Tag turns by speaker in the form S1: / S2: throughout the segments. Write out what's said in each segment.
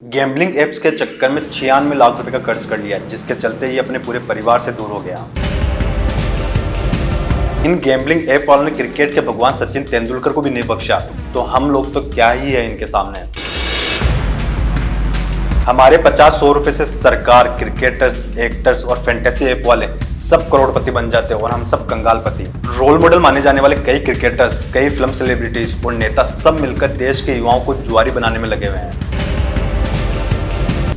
S1: Gambling apps के चक्कर में 96 लाख रुपए का कर्ज कर लिया, जिसके चलते ये अपने पूरे परिवार से दूर हो गया। इन गैम्बलिंग ऐप वालों ने क्रिकेट के भगवान सचिन तेंदुलकर को भी नहीं बख्शा, तो हम लोग तो क्या ही है इनके सामने। हमारे 50-100 रुपए से सरकार, क्रिकेटर्स, एक्टर्स और फैंटेसी ऐप वाले सब करोड़पति बन जाते हैं और हम सब कंगालपति। रोल मॉडल माने जाने वाले कई क्रिकेटर्स, कई फिल्म सेलिब्रिटीज और नेता सब मिलकर देश के युवाओं को जुआरी बनाने में लगे हुए हैं।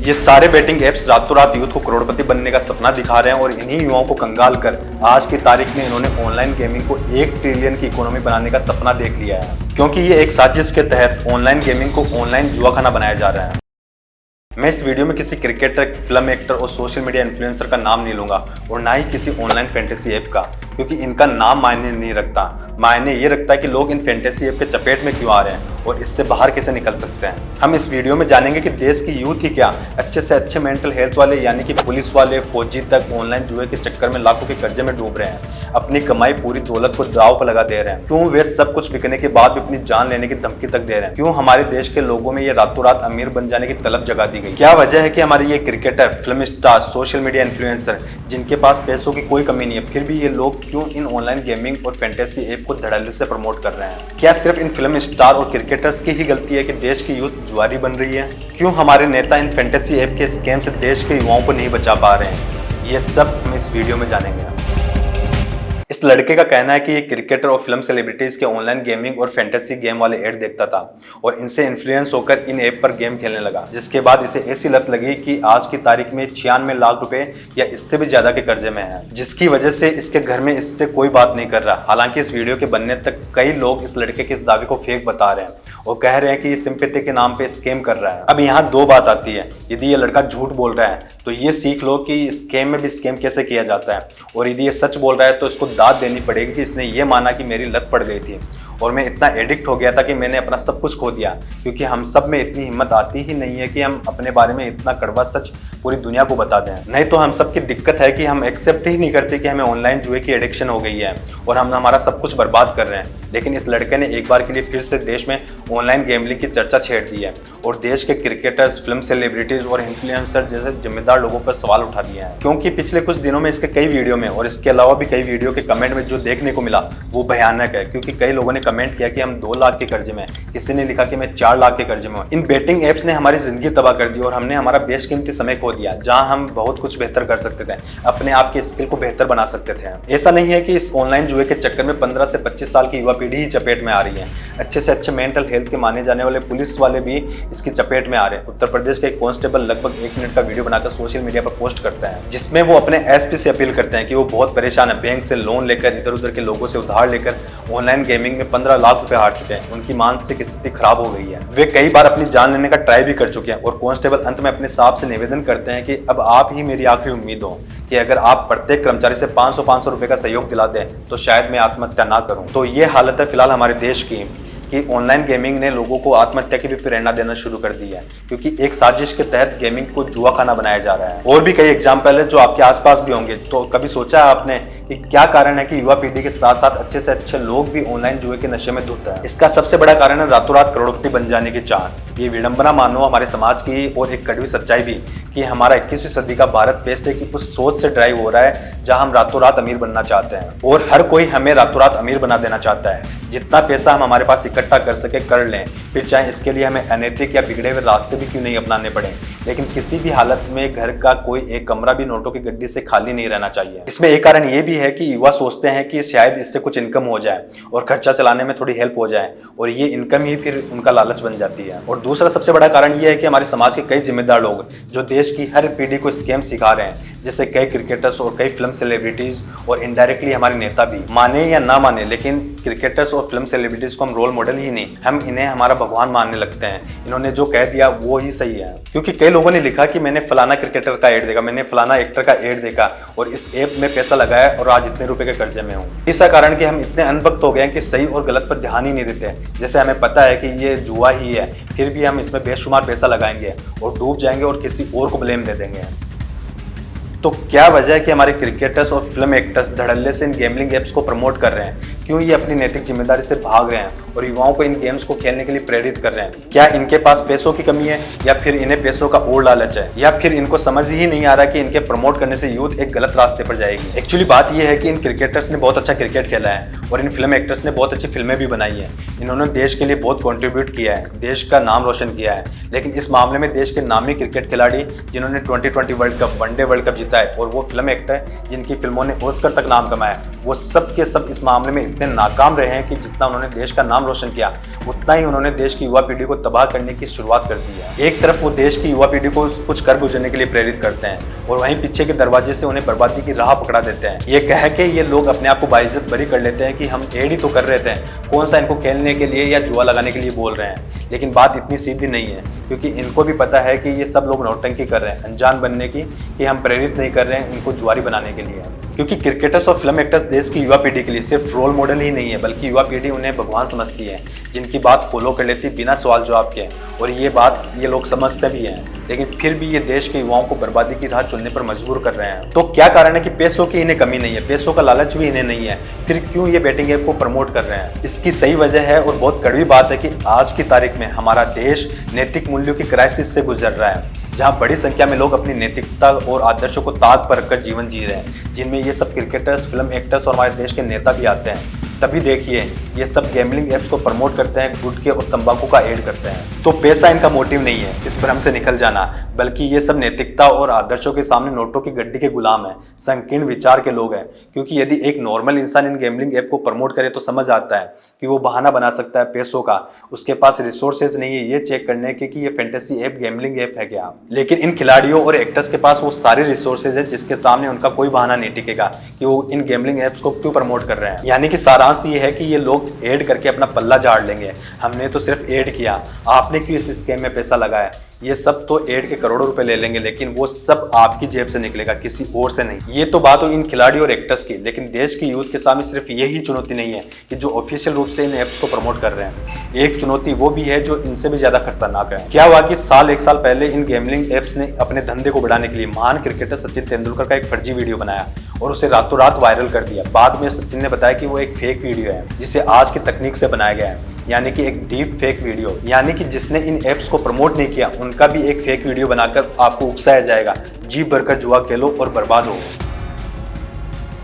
S1: ये सारे बेटिंग एप्स रातों रात यूथ को करोड़पति बनने का सपना दिखा रहे हैं और इन्हीं युवाओं को कंगाल कर आज की तारीख में इन्होंने ऑनलाइन गेमिंग को 1 ट्रिलियन की इकोनॉमी बनाने का सपना देख लिया है, क्योंकि ये एक साजिश के तहत ऑनलाइन गेमिंग को ऑनलाइन जुआखाना बनाया जा रहा है। मैं इस वीडियो में किसी क्रिकेटर, फिल्म एक्टर और सोशल मीडिया इन्फ्लुएंसर का नाम नहीं लूंगा और ना ही किसी ऑनलाइन फैंटेसी ऐप का, क्योंकि इनका नाम मायने नहीं रखता। मायने ये रखता है कि लोग इन फैंटेसी ऐप के चपेट में क्यों आ रहे हैं और इससे बाहर कैसे निकल सकते हैं। हम इस वीडियो में जानेंगे कि देश की यूथ ही क्या, अच्छे से अच्छे मेंटल हेल्थ वाले यानी कि पुलिस वाले, फौजी तक ऑनलाइन जुए के चक्कर में लाखों के कर्जे में डूब रहे हैं, अपनी कमाई पूरी दौलत को दांव पर लगा दे रहे हैं। क्यों वे सब कुछ बिकने के बाद भी अपनी जान लेने की धमकी तक दे रहे हैं? क्यों हमारे देश के लोगों में ये रातों रात अमीर बन जाने की तलब जगा दी गई? क्या वजह है कि हमारे ये cricketer, film star, social media influencer जिनके पास पैसों की कोई कमी नहीं है, फिर भी ये लोग क्यों इन ऑनलाइन गेमिंग और फैंटेसी ऐप को धड़ल्ले से प्रमोट कर रहे हैं? क्या सिर्फ इन फिल्म स्टार और क्रिकेटर्स की ही गलती है कि देश की यूथ जुआरी बन रही है? क्यों हमारे नेता इन फैंटेसी ऐप के स्कैम से देश के युवाओं को नहीं बचा पा रहे हैं? ये सब हम इस वीडियो में जानेंगे। इस लड़के का कहना है कि ये क्रिकेटर और फिल्म सेलिब्रिटीज के ऑनलाइन गेमिंग और फैंटेसी गेम वाले ऐड देखता था और इनसे इन्फ्लुएंस होकर इन ऐप पर गेम खेलने लगा, जिसके बाद इसे ऐसी लत लगी कि आज की तारीख में 96 लाख रुपए या इससे भी ज्यादा के कर्जे में है, जिसकी वजह से इसके घर में इससे कोई बात नहीं कर रहा। हालांकि इस वीडियो के बनने तक कई लोग इस लड़के के इस दावे को फेक बता रहे हैं और कह रहे हैं कि ये सिंपैथी के नाम पे स्कैम कर रहा है। अब यहाँ दो बात आती है, यदि ये लड़का झूठ बोल रहा है तो ये सीख लो कि स्कैम में भी स्कैम कैसे किया जाता है, और यदि ये सच बोल रहा है तो इसको दाद देनी पड़ेगी कि इसने ये माना कि मेरी लत पड़ गई थी और मैं इतना एडिक्ट हो गया था कि मैंने अपना सब कुछ खो दिया। क्योंकि हम सब में इतनी हिम्मत आती ही नहीं है कि हम अपने बारे में इतना कड़वा सच पूरी दुनिया को बता दें। नहीं तो हम सबकी दिक्कत है कि हम एक्सेप्ट ही नहीं करते कि हमें ऑनलाइन जुए की एडिक्शन हो गई है और हम हमारा सब कुछ बर्बाद कर रहे हैं। लेकिन इस लड़के ने एक बार के लिए फिर से देश में ऑनलाइन गैम्बलिंग की चर्चा छेड़ दी है और देश के क्रिकेटर्स, फिल्म सेलिब्रिटीज और इन्फ्लुएंसर जैसे जिम्मेदार लोगों पर सवाल उठा दिया है। क्योंकि पिछले कुछ दिनों में इसके कई वीडियो में और इसके अलावा भी कई वीडियो के कमेंट में जो देखने को मिला वो भयानक है। क्योंकि कई लोगों ने कमेंट किया कि हम 2 लाख के कर्जे में, किसी ने लिखा कि मैं 4 लाख के कर्जे में हूं। इन बेटिंग एप्स ने हमारी जिंदगी तबाह कर दी और हमने हमारा बेशकीमती समय खो दिया, जहां हम बहुत कुछ बेहतर कर सकते थे, अपने आप के स्किल को बेहतर बना सकते थे। ऐसा नहीं है कि इस ऑनलाइन जुए के चक्कर में 15 से 25 साल की युवा पीढ़ी ही चपेट में आ रही है। अच्छे से अच्छे मेंटल हेल्थ के माने जाने वाले पुलिस वाले भी इसकी चपेट में आ रहे हैं। उत्तर प्रदेश का एक कांस्टेबल लगभग 1 मिनट का वीडियो बनाकर सोशल मीडिया पर पोस्ट करता है, जिसमें वो अपने एसपी से अपील करते हैं कि वो बहुत परेशान है, बैंक से लोन लेकर, इधर उधर के लोगों से उधार लेकर ऑनलाइन गेमिंग में 15 लाख रुपए हार चुके हैं। उनकी मानसिक स्थिति खराब हो गई है, वे कई बार अपनी जान लेने का ट्राई भी कर चुके हैं और कांस्टेबल अंत में अपने साहब से निवेदन करते हैं कि अब आप ही मेरी आखिरी उम्मीद हो कि अगर आप प्रत्येक कर्मचारी से 500 रुपए का सहयोग दिला दें तो शायद मैं आत्महत्या ना करूं। तो ये हालत है फिलहाल हमारे देश की कि ऑनलाइन गेमिंग ने लोगों को आत्महत्या की भी प्रेरणा देना शुरू कर दी है, क्योंकि एक साजिश के तहत गेमिंग को जुआखाना बनाया जा रहा है। और भी कई एग्जाम्पल है जो आपके आसपास भी होंगे। तो कभी सोचा है आपने कि क्या कारण है कि युवा पीढ़ी के साथ साथ अच्छे से अच्छे लोग भी ऑनलाइन जुए के नशे में धुत है? इसका सबसे बड़ा कारण है रातों रात करोड़पति बन जाने की चाह। ये विडंबना मानो हमारे समाज की और एक कड़वी सच्चाई भी कि हमारा 21वीं सदी का भारत पैसे की उस सोच से ड्राइव हो रहा है जहां हम रातों रात अमीर बनना चाहते हैं और हर कोई हमें रातों रात अमीर बना देना चाहता है। जितना पैसा हम हमारे पास इकट्ठा कर सके कर लें, फिर चाहे इसके लिए हमें अनैतिक या बिगड़े हुए रास्ते भी क्यों नहीं अपनाने पड़े, लेकिन किसी भी हालत में घर का कोई एक कमरा भी नोटों की गड्डी से खाली नहीं रहना चाहिए। इसमें एक कारण ये भी है कि युवा सोचते हैं कि शायद इससे कुछ इनकम हो जाए और खर्चा चलाने में थोड़ी हेल्प हो जाए और ये इनकम ही फिर उनका लालच बन जाती है। और दूसरा सबसे बड़ा कारण ये है कि हमारे समाज के कई जिम्मेदार लोग जो देश की हर पीढ़ी को स्कैम सिखा रहे हैं, जैसे कई क्रिकेटर्स और कई फिल्म सेलिब्रिटीज और इनडायरेक्टली हमारे नेता भी, माने या ना माने, लेकिन क्रिकेटर्स और फिल्म सेलिब्रिटीज को हम रोल मॉडल ही नहीं, हम इन्हें हमारा भगवान मानने लगते हैं। इन्होंने जो कह दिया वो ही सही है। क्योंकि कई लोगों ने लिखा कि मैंने फलाना क्रिकेटर का ऐड देखा, मैंने फलाना एक्टर का ऐड देखा और इस ऐप में पैसा लगाया और आज इतने रुपए के कर्जे में हूँ। इसका कारण कि हम इतने अनभक्त हो गए हैं कि सही और गलत पर ध्यान ही नहीं देते। जैसे हमें पता है कि ये जुआ ही है, फिर भी हम इसमें बेशुमार पैसा लगाएंगे और डूब जाएंगे और किसी और को ब्लेम दे देंगे। तो क्या वजह है कि हमारे क्रिकेटर्स और फिल्म एक्टर्स धड़ल्ले से इन गेमलिंग ऐप्स को प्रमोट कर रहे हैं? क्यों ये अपनी नैतिक जिम्मेदारी से भाग रहे हैं और युवाओं को इन गेम्स को खेलने के लिए प्रेरित कर रहे हैं? क्या इनके पास पैसों की कमी है, या फिर इन्हें पैसों का और लालच है, या फिर इनको समझ ही नहीं आ रहा कि इनके प्रमोट करने से यूथ एक गलत रास्ते पर जाएगी? एक्चुअली बात यह है कि इन क्रिकेटर्स ने बहुत अच्छा क्रिकेट खेला है और इन फिल्म एक्टर्स ने बहुत अच्छी फिल्में भी बनाई है। इन्होंने देश के लिए बहुत कंट्रीब्यूट किया है, देश का नाम रोशन किया है। लेकिन इस मामले में देश के नामी क्रिकेट खिलाड़ी जिन्होंने 2020 world cup, one day world cup जीता है, और वो फिल्म एक्टर जिनकी फिल्मों ने ऑस्कर तक नाम कमाया, वो सब के सब इस मामले में इतने नाकाम रहे हैं कि जितना उन्होंने देश का नाम रोशन किया, उतना ही उन्होंने देश की युवा पीढ़ी को तबाह करने की शुरुआत कर दी है। एक तरफ वो देश की युवा पीढ़ी को कुछ कर गुजरने के लिए प्रेरित करते हैं और वहीं पीछे के दरवाजे से उन्हें बर्बादी की राह पकड़ा देते हैं। ये कह के ये लोग अपने आप को बाइज्जत बरी कर लेते हैं कि हम एड ही तो कर रहे थे, कौन सा इनको खेलने के लिए या जुआ लगाने के लिए बोल रहे हैं। लेकिन बात इतनी सीधी नहीं है, क्योंकि इनको भी पता है कि ये सब लोग नौटंकी कर रहे हैं अनजान बनने की, कि हम प्रेरित नहीं कर रहे हैं इनको जुआरी बनाने के लिए। क्योंकि क्रिकेटर्स और फिल्म एक्टर्स देश की युवा पीढ़ी के लिए सिर्फ रोल मॉडल ही नहीं है, बल्कि युवा पीढ़ी उन्हें भगवान समझती है, जिनकी बात फॉलो कर लेती बिना सवाल जवाब के। और ये बात ये लोग समझते भी हैं, लेकिन फिर भी ये देश के युवाओं को बर्बादी की राह चुनने पर मजबूर कर रहे हैं। तो क्या कारण है कि पैसों की इन्हें कमी नहीं है, पैसों का लालच भी इन्हें नहीं है, फिर क्यों ये बैटिंग ऐप को प्रमोट कर रहे हैं? इसकी सही वजह है और बहुत कड़वी बात है कि आज की तारीख में हमारा देश नैतिक मूल्यों की क्राइसिस से गुजर रहा है, जहां बड़ी संख्या में लोग अपनी नैतिकता और आदर्शों को ताक पर रखकर जीवन जी रहे हैं, जिनमें ये सब क्रिकेटर्स, फिल्म एक्टर्स और हमारे देश के नेता भी आते हैं। तभी देखिए ये सब गैम्बलिंग ऐप्स को प्रमोट करते हैं, गुटखे और तंबाकू का ऐड करते हैं। तो पैसा इनका मोटिव नहीं है इस भ्रम से निकल जाना, बल्कि ये सब नैतिकता और आदर्शों के सामने नोटों की गड्डी के गुलाम है, संकीर्ण विचार के लोग हैं। क्योंकि यदि एक नॉर्मल इंसान इन गैम्बलिंग ऐप को प्रमोट करे तो समझ आता है कि वो बहाना बना सकता है पैसों का, उसके पास रिसोर्सेज नहीं है ये चेक करने के कि ये फैंटेसी ऐप गैम्बलिंग ऐप है क्या। लेकिन इन खिलाड़ियों और एक्टर्स के पास वो सारे रिसोर्सेज है जिसके सामने उनका कोई बहाना नहीं टिकेगा कि वो इन गैम्बलिंग ऐप्स को क्यों प्रमोट कर रहे हैं। यानी कि सारांश ये है कि ये लोग ऐड करके अपना पल्ला झाड़ लेंगे, हमने तो सिर्फ ऐड किया, आपने क्यों इस स्कैम में पैसा लगाया। ये सब तो ऐड के करोड़ों रुपए ले लेंगे, लेकिन वो सब आपकी जेब से निकलेगा, किसी और से नहीं। ये तो बात हो इन खिलाड़ियों और एक्टर्स की, लेकिन देश की यूथ के सामने सिर्फ यही चुनौती नहीं है कि जो ऑफिशियल रूप से इन ऐप्स को प्रमोट कर रहे हैं, एक चुनौती वो भी है जो इनसे भी ज्यादा खतरनाक है। क्या हुआ कि एक साल पहले इन गैम्बलिंग ऐप्स ने अपने धंधे को बढ़ाने के लिए महान क्रिकेटर सचिन तेंदुलकर का एक फर्जी वीडियो बनाया और उसे रातों रात वायरल कर दिया। बाद में सचिन ने बताया कि वो एक फेक वीडियो है जिसे आज की तकनीक से बनाया गया है, यानी कि एक डीप फेक वीडियो। यानी कि जिसने इन ऐप्स को प्रमोट नहीं किया उनका भी एक फेक वीडियो बनाकर आपको उकसाया जाएगा, जी भरकर जुआ खेलो और बर्बाद हो।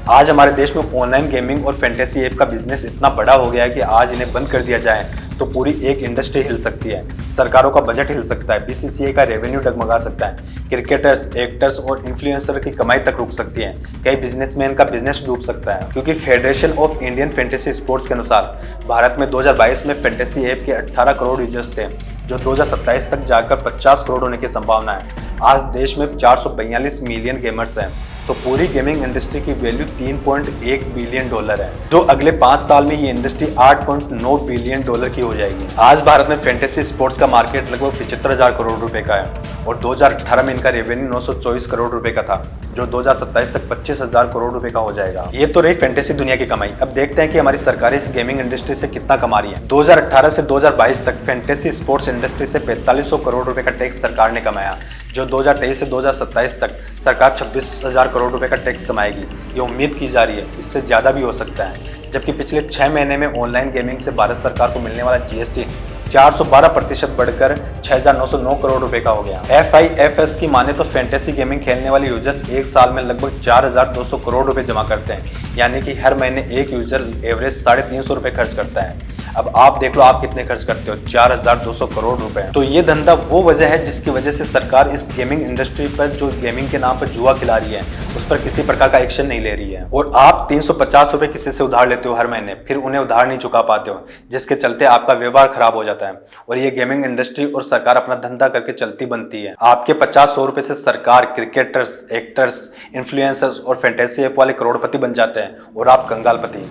S1: आज हमारे देश में ऑनलाइन गेमिंग और फैंटेसी ऐप का बिजनेस इतना बड़ा हो गया है कि आज इन्हें बंद कर दिया जाए तो पूरी एक इंडस्ट्री हिल सकती है, सरकारों का बजट हिल सकता है, बीसीसीआई का रेवेन्यू डगमगा सकता है, क्रिकेटर्स, एक्टर्स और इन्फ्लुएंसर की कमाई तक रुक सकती है, कई बिजनेसमैन का बिजनेस डूब सकता है। क्योंकि federation of Indian fantasy sports के अनुसार भारत में 2022 में फैंटेसी ऐप के 18 करोड़ यूजर्स थे, जो 2027 तक जाकर 50 करोड़ होने की संभावना है। आज देश में 442 मिलियन गेमर्स हैं, तो पूरी गेमिंग इंडस्ट्री की वैल्यू $3.1 बिलियन है, जो अगले 5 साल में ये इंडस्ट्री $8.9 बिलियन की हो जाएगी। आज भारत में फैंटेसी स्पोर्ट्स का मार्केट लगभग 75,000 करोड़ रुपए का है और 2018 में इनका रेवेन्यू 924 करोड़ रुपए का था, जो 2027 तक 25,000 करोड़ रुपए का हो जाएगा। ये तो रही फैंटेसी दुनिया की कमाई। अब देखते हैं कि हमारी सरकार इस गेमिंग इंडस्ट्री से कितना कमा रही है। 2018 से 2022 तक फैंटेसी स्पोर्ट्स इंडस्ट्री से 4500 करोड़ रुपए का टैक्स सरकार ने कमाया, जो 2023 से 2027 तक सरकार 26,000 करोड़ रुपए का टैक्स कमाएगी। ये उम्मीद की जा रही है, इससे ज़्यादा भी हो सकता है। जबकि पिछले 6 महीने में ऑनलाइन गेमिंग से भारत सरकार को मिलने वाला जीएसटी 412% बढ़कर 6,909 करोड़ रुपए का हो गया। FIFS की माने तो फैंटेसी गेमिंग खेलने वाले यूजर्स एक साल में लगभग 4,200 करोड़ रुपए जमा करते हैं, यानी कि हर महीने एक यूजर एवरेज 350 रुपए खर्च करता है। अब आप देख लो आप कितने खर्च करते हो, 4,200 करोड़ रुपए। तो ये धंधा वो वजह है जिसकी वजह से सरकार इस गेमिंग इंडस्ट्री पर, जो गेमिंग के नाम पर जुआ खिला रही है, उस पर किसी प्रकार का एक्शन नहीं ले रही है। और आप 350 रुपए किसी से उधार लेते हो हर महीने, फिर उन्हें उधार नहीं चुका पाते हो, जिसके चलते आपका व्यवहार खराब हो जाता है और ये गेमिंग इंडस्ट्री और सरकार अपना धंधा करके चलती बनती है। आपके 50-100 रुपए से सरकार, क्रिकेटर्स, एक्टर्स, इन्फ्लुएंसर्स और फैंटेसी ऐप वाले करोड़पति बन जाते हैं और आप कंगालपति।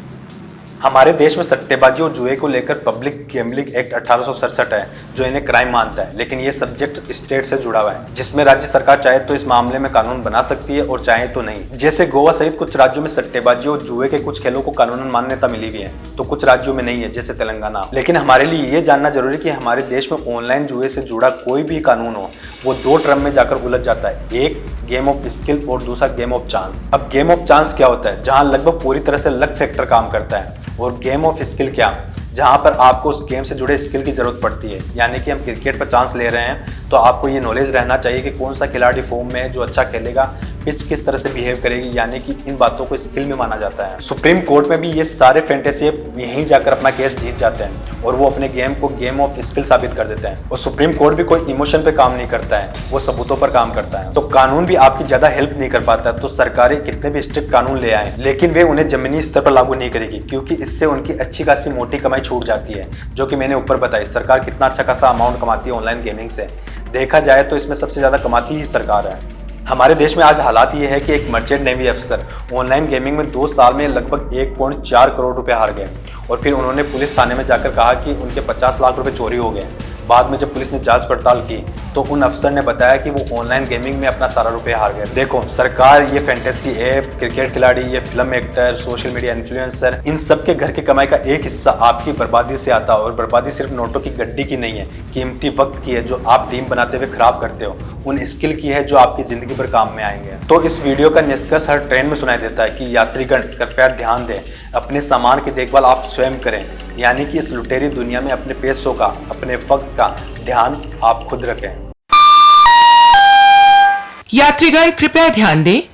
S1: हमारे देश में सट्टेबाजी और जुए को लेकर पब्लिक गैम्बलिंग एक्ट 1867 है जो इन्हें क्राइम मानता है, लेकिन ये सब्जेक्ट स्टेट से जुड़ा हुआ है जिसमें राज्य सरकार चाहे तो इस मामले में कानून बना सकती है और चाहे तो नहीं। जैसे गोवा सहित कुछ राज्यों में सट्टेबाजी और जुए के कुछ खेलों को कानूनन मान्यता मिली हुई है तो कुछ राज्यों में नहीं है, जैसे तेलंगाना। लेकिन हमारे लिए ये जानना जरूरी कि हमारे देश में ऑनलाइन जुए से जुड़ा कोई भी कानून हो वो दो टर्म में जाकर उलझ जाता है, एक गेम ऑफ स्किल और दूसरा गेम ऑफ चांस। अब गेम ऑफ चांस क्या होता है? जहां लगभग पूरी तरह से लक फैक्टर काम करता है। और गेम ऑफ स्किल क्या? जहां पर आपको उस गेम से जुड़े स्किल की जरूरत पड़ती है, यानी कि हम क्रिकेट पर चांस ले रहे हैं तो आपको ये नॉलेज रहना चाहिए कि कौन सा खिलाड़ी फॉर्म में है जो अच्छा खेलेगा, पिच किस तरह से बिहेव करेगी, यानी कि इन बातों को स्किल में माना जाता है। सुप्रीम कोर्ट में भी ये सारे फैंटेसी यहीं जाकर अपना केस जीत जाते हैं और वो अपने गेम को गेम ऑफ स्किल साबित कर देते हैं। और सुप्रीम कोर्ट भी कोई इमोशन पे काम नहीं करता है, वो सबूतों पर काम करता है। तो कानून भी आपकी ज्यादा हेल्प नहीं कर पाता, तो सरकारें कितने भी स्ट्रिक्ट कानून ले आए लेकिन वे उन्हें जमीनी स्तर पर लागू नहीं करेगी, क्योंकि इससे उनकी अच्छी खासी मोटी कमाई छूट जाती है, जो कि मैंने ऊपर बताई। सरकार कितना अच्छा खासा अमाउंट कमाती है ऑनलाइन गेमिंग से, देखा जाए तो इसमें सबसे ज्यादा कमाती ही सरकार है। हमारे देश में आज हालात ये है कि एक मर्चेंट नेवी अफसर ऑनलाइन गेमिंग में 2 साल में लगभग 1.4 करोड़ रुपए हार गए और फिर उन्होंने पुलिस थाने में जाकर कहा कि उनके 50 लाख रुपए चोरी हो गए। बाद में जब पुलिस ने जांच पड़ताल की तो उन अफसर ने बताया कि वो ऑनलाइन गेमिंग में अपना सारा रुपया हार गए। देखो, सरकार, ये फैंटेसी ऐप, क्रिकेट खिलाड़ी, ये film actor, social media influencer, इन सब के घर की कमाई का एक हिस्सा आपकी बर्बादी से आता है। और बर्बादी सिर्फ नोटों की गड्डी की नहीं है, कीमती वक्त की है जो आप टीम बनाते हुए खराब करते हो, उन स्किल की है जो आपकी जिंदगी भर काम में आएंगे। तो इस वीडियो का निष्कर्ष हर ट्रेन में सुनाई देता है कि यात्रीगण कृपया ध्यान दें, अपने सामान की देखभाल आप स्वयं करें, यानी कि इस लुटेरी दुनिया में अपने पैसों का, अपने वक्त का ध्यान आप खुद रखें।
S2: यात्रीगण कृपया ध्यान दें,